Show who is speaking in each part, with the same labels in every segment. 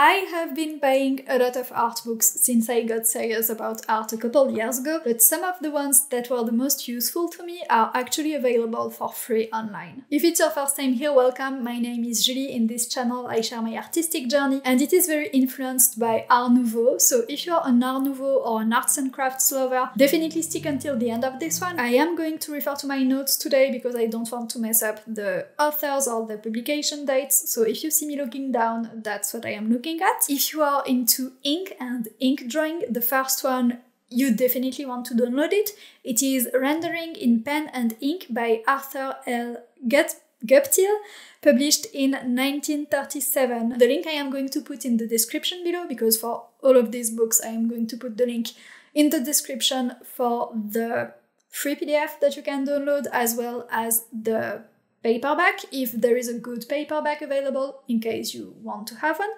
Speaker 1: I have been buying a lot of art books since I got serious about art a couple years ago, but some of the ones that were the most useful to me are actually available for free online. If it's your first time here, welcome. My name is Julie. In this channel I share my artistic journey and it is very influenced by Art Nouveau, so if you're an Art Nouveau or an arts and crafts lover, definitely stick until the end of this one. I am going to refer to my notes today because I don't want to mess up the authors or the publication dates, so if you see me looking down, that's what I am looking at. If you are into ink and ink drawing, the first one you definitely want to download it. It is Rendering in Pen and Ink by Arthur L. Guptill, published in 1937. The link I am going to put in the description below, because for all of these books I am going to put the link in the description for the free PDF that you can download, as well as the paperback, if there is a good paperback available, in case you want to have one.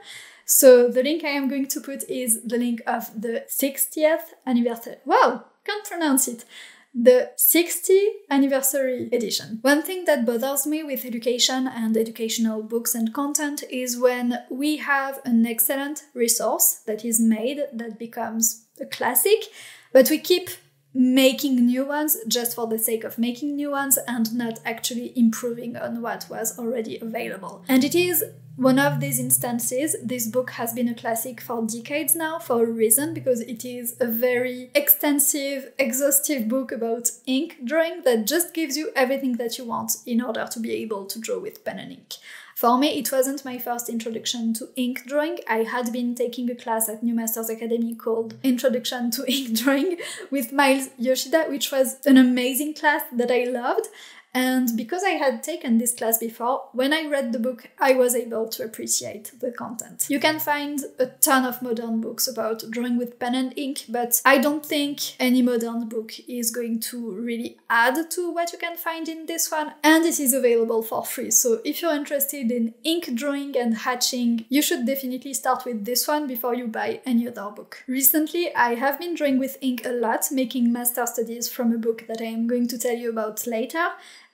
Speaker 1: So the link I am going to put is the link of the 60th anniversary. Wow, can't pronounce it. The 60th anniversary edition. One thing that bothers me with education and educational books and content is when we have an excellent resource that is made, that becomes a classic, but we keep making new ones just for the sake of making new ones and not actually improving on what was already available. And it is one of these instances. This book has been a classic for decades now, for a reason, because it is a very extensive, exhaustive book about ink drawing that just gives you everything that you want in order to be able to draw with pen and ink. For me, it wasn't my first introduction to ink drawing. I had been taking a class at New Masters Academy called Introduction to Ink Drawing with Miles Yoshida, which was an amazing class that I loved. And because I had taken this class before, when I read the book, I was able to appreciate the content. You can find a ton of modern books about drawing with pen and ink, but I don't think any modern book is going to really add to what you can find in this one. And it is available for free, so if you're interested in ink drawing and hatching, you should definitely start with this one before you buy any other book. Recently, I have been drawing with ink a lot, making master studies from a book that I am going to tell you about later.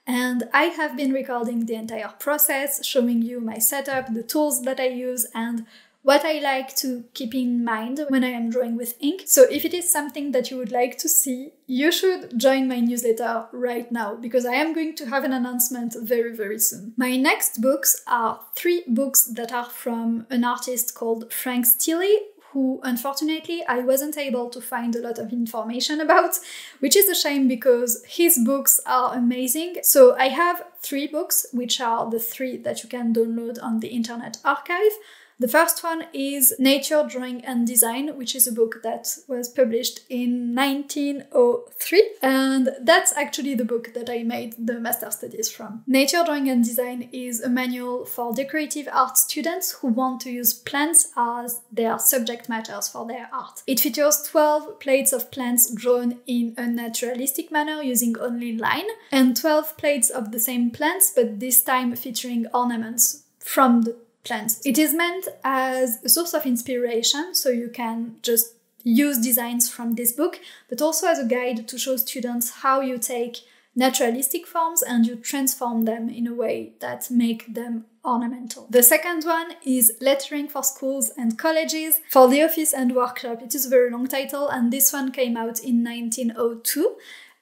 Speaker 1: And I have been recording the entire process, showing you my setup, the tools that I use, and what I like to keep in mind when I am drawing with ink. So if it is something that you would like to see, you should join my newsletter right now, because I am going to have an announcement very, very soon. My next books are 3 books that are from an artist called Frank Steeley, who unfortunately I wasn't able to find a lot of information about, which is a shame because his books are amazing. So I have 3 books, which are the 3 that you can download on the Internet Archive. The first one is Nature, Drawing and Design, which is a book that was published in 1903, and that's actually the book that I made the master studies from. Nature, Drawing and Design is a manual for decorative art students who want to use plants as their subject matters for their art. It features 12 plates of plants drawn in a naturalistic manner using only line, and 12 plates of the same plants, but this time featuring ornaments from the plants. It is meant as a source of inspiration, so you can just use designs from this book, but also as a guide to show students how you take naturalistic forms and you transform them in a way that make them ornamental. The second one is Lettering for Schools and Colleges for the Office and Workshop. It is a very long title, and this one came out in 1902.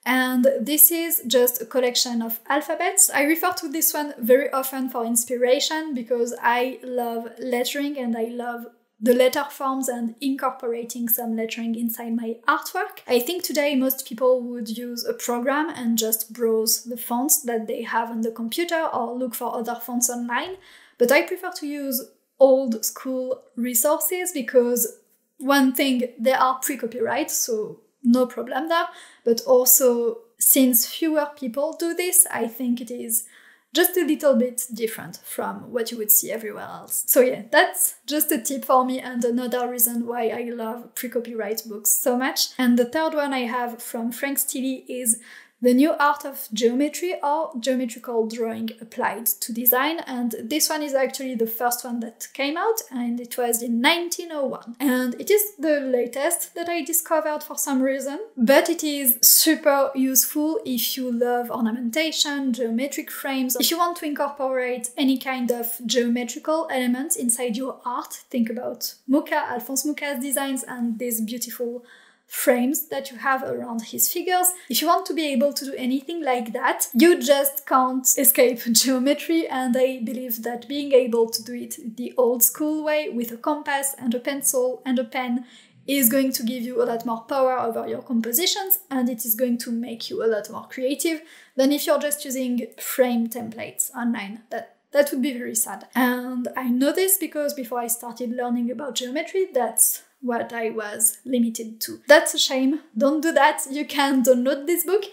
Speaker 1: And this is just a collection of alphabets. I refer to this one very often for inspiration because I love lettering and I love the letter forms and incorporating some lettering inside my artwork. I think today most people would use a program and just browse the fonts that they have on the computer or look for other fonts online. But I prefer to use old school resources because, one thing, they are pre-copyright, so no problem there, but also since fewer people do this, I think it is just a little bit different from what you would see everywhere else. So yeah, that's just a tip for me and another reason why I love pre-copyright books so much. And the third one I have from Frank Steeley is The New Art of Geometry or Geometrical Drawing Applied to Design, and this one is actually the first one that came out, and it was in 1901. And it is the latest that I discovered for some reason, but it is super useful if you love ornamentation, geometric frames, if you want to incorporate any kind of geometrical elements inside your art. Think about Alphonse Mucha's designs and these beautiful frames that you have around his figures. If you want to be able to do anything like that, you just can't escape geometry, and I believe that being able to do it the old school way with a compass and a pencil and a pen is going to give you a lot more power over your compositions, and it is going to make you a lot more creative than if you're just using frame templates online. That would be very sad. And I know this because before I started learning about geometry, that's what I was limited to. That's a shame. Don't do that. You can download this book.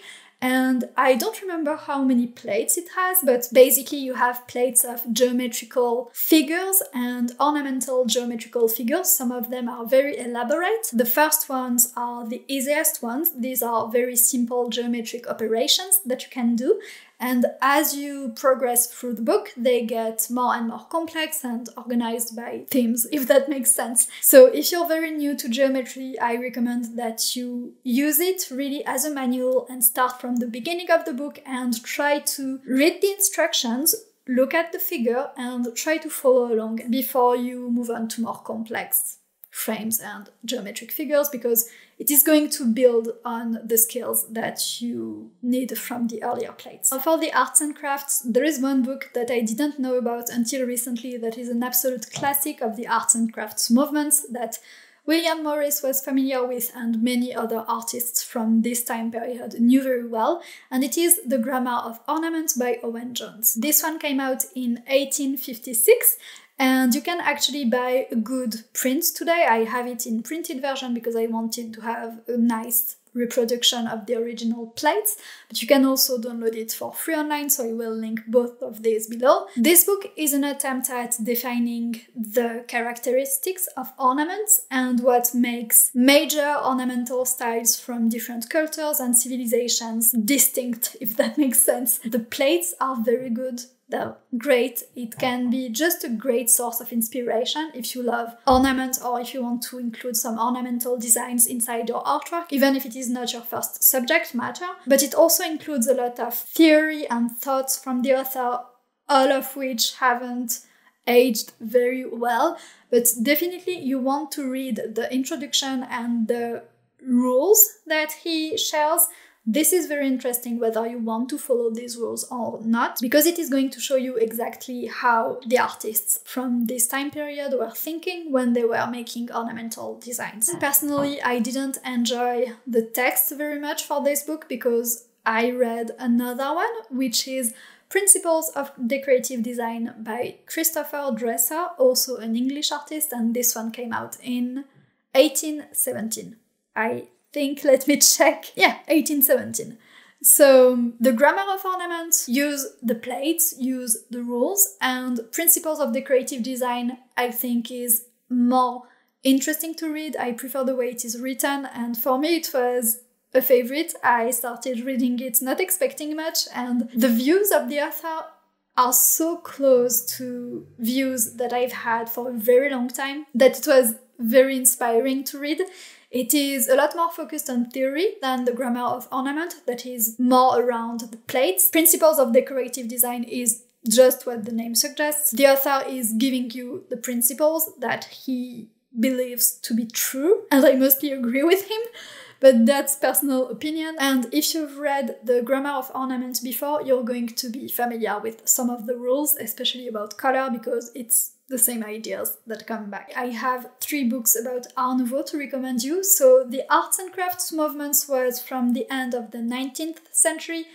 Speaker 1: And I don't remember how many plates it has, but basically you have plates of geometrical figures and ornamental geometrical figures. Some of them are very elaborate. The first ones are the easiest ones. These are very simple geometric operations that you can do. And as you progress through the book, they get more and more complex and organized by themes, if that makes sense. So if you're very new to geometry, I recommend that you use it really as a manual and start from the beginning of the book and try to read the instructions, look at the figure, and try to follow along before you move on to more complex frames and geometric figures, because it is going to build on the skills that you need from the earlier plates. For the arts and crafts, there is one book that I didn't know about until recently that is an absolute classic of the arts and crafts movements that William Morris was familiar with and many other artists from this time period knew very well, and it is The Grammar of Ornament by Owen Jones. This one came out in 1856, and you can actually buy a good print today. I have it in printed version because I wanted to have a nice reproduction of the original plates, but you can also download it for free online, so I will link both of these below. This book is an attempt at defining the characteristics of ornaments and what makes major ornamental styles from different cultures and civilizations distinct, if that makes sense. The plates are very good. They're great. It can be just a great source of inspiration if you love ornaments or if you want to include some ornamental designs inside your artwork, even if it is not your first subject matter. But it also includes a lot of theory and thoughts from the author, all of which haven't aged very well. But definitely you want to read the introduction and the rules that he shares. This is very interesting whether you want to follow these rules or not, because it is going to show you exactly how the artists from this time period were thinking when they were making ornamental designs. Personally, I didn't enjoy the text very much for this book because I read another one, which is Principles of Decorative Design by Christopher Dresser, also an English artist, and this one came out in 1817. Let me check. Yeah, 1817. So the Grammar of Ornament use the plates, use the rules, and Principles of Decorative Design I think is more interesting to read. I prefer the way it is written, and for me it was a favorite. I started reading it not expecting much, and the views of the author are so close to views that I've had for a very long time that it was very inspiring to read. It is a lot more focused on theory than the Grammar of Ornament, that is more around the plates. Principles of Decorative Design is just what the name suggests. The author is giving you the principles that he believes to be true, and I mostly agree with him, but that's personal opinion. And if you've read the Grammar of Ornament before, you're going to be familiar with some of the rules, especially about color, because it's the same ideas that come back. I have 3 books about Art Nouveau to recommend you. So the arts and crafts movements was from the end of the 19th century,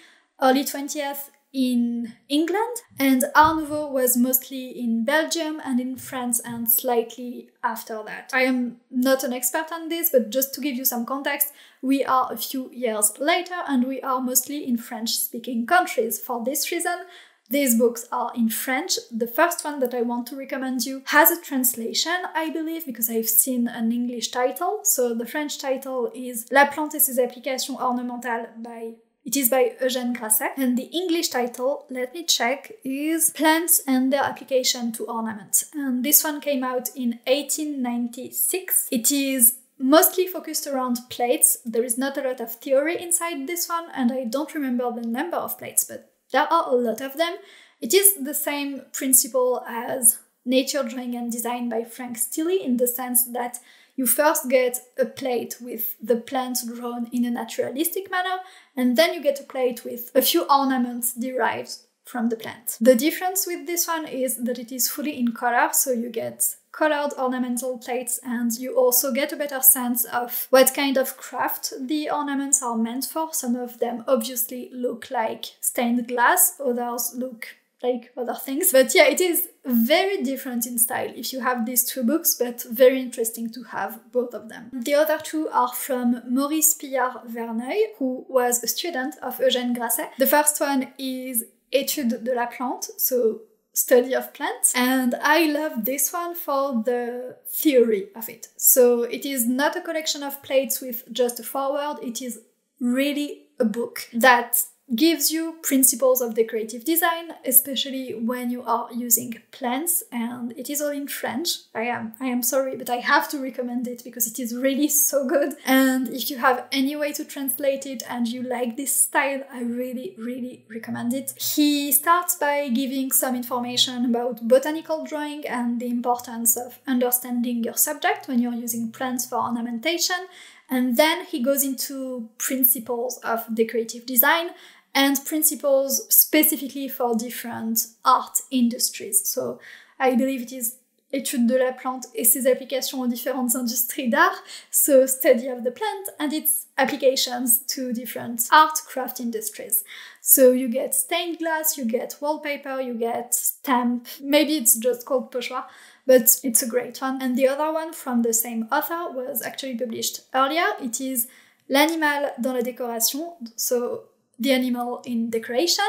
Speaker 1: early 20th in England, and Art Nouveau was mostly in Belgium and in France and slightly after that. I am not an expert on this, but just to give you some context, we are a few years later and we are mostly in French-speaking countries. For this reason, these books are in French. The first one that I want to recommend you has a translation, I believe, because I've seen an English title. So the French title is La Plante et ses applications ornementales by It is by Eugène Grasset, and the English title, let me check, is Plants and Their Application to Ornament. And this one came out in 1896. It is mostly focused around plates. There is not a lot of theory inside this one, and I don't remember the number of plates, but there are a lot of them. It is the same principle as Nature Drawing and Design by Frank Steeley, in the sense that you first get a plate with the plant drawn in a naturalistic manner, and then you get a plate with a few ornaments derived from the plant. The difference with this one is that it is fully in color, so you get colored ornamental plates, and you also get a better sense of what kind of craft the ornaments are meant for. Some of them obviously look like stained glass, others look like other things. But yeah, it is very different in style if you have these two books, but very interesting to have both of them. The other two are from Maurice Pillard-Verneuil, who was a student of Eugène Grasset. The first one is Étude de la Plante, so study of plants, and I love this one for the theory of it. So it is not a collection of plates with just a foreword, it is really a book that gives you principles of decorative design, especially when you are using plants, and it is all in French. I am sorry, but I have to recommend it because it is really so good. And if you have any way to translate it and you like this style, I really, really recommend it. He starts by giving some information about botanical drawing and the importance of understanding your subject when you're using plants for ornamentation. And then he goes into principles of decorative design and principles specifically for different art industries. So I believe it is Étude de la plante et ses applications aux différentes industries d'art, so study of the plant and its applications to different art craft industries. So you get stained glass, you get wallpaper, you get stamp, maybe it's just called pochoir, but it's a great one. And the other one from the same author was actually published earlier. It is L'animal dans la décoration, so the animal in decoration,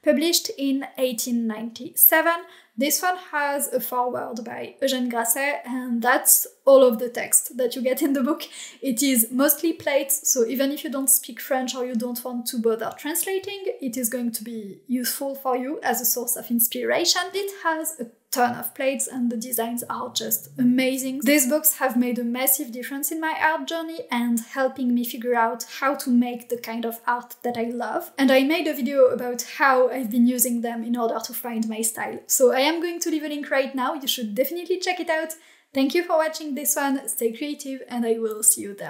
Speaker 1: published in 1897. This one has a foreword by Eugène Grasset, and that's all of the text that you get in the book. It is mostly plates, so even if you don't speak French or you don't want to bother translating, it is going to be useful for you as a source of inspiration. It has a ton of plates and the designs are just amazing. These books have made a massive difference in my art journey and helping me figure out how to make the kind of art that I love. And I made a video about how I've been using them in order to find my style. So I am going to leave a link right now, you should definitely check it out. Thank you for watching this one, stay creative, and I will see you there.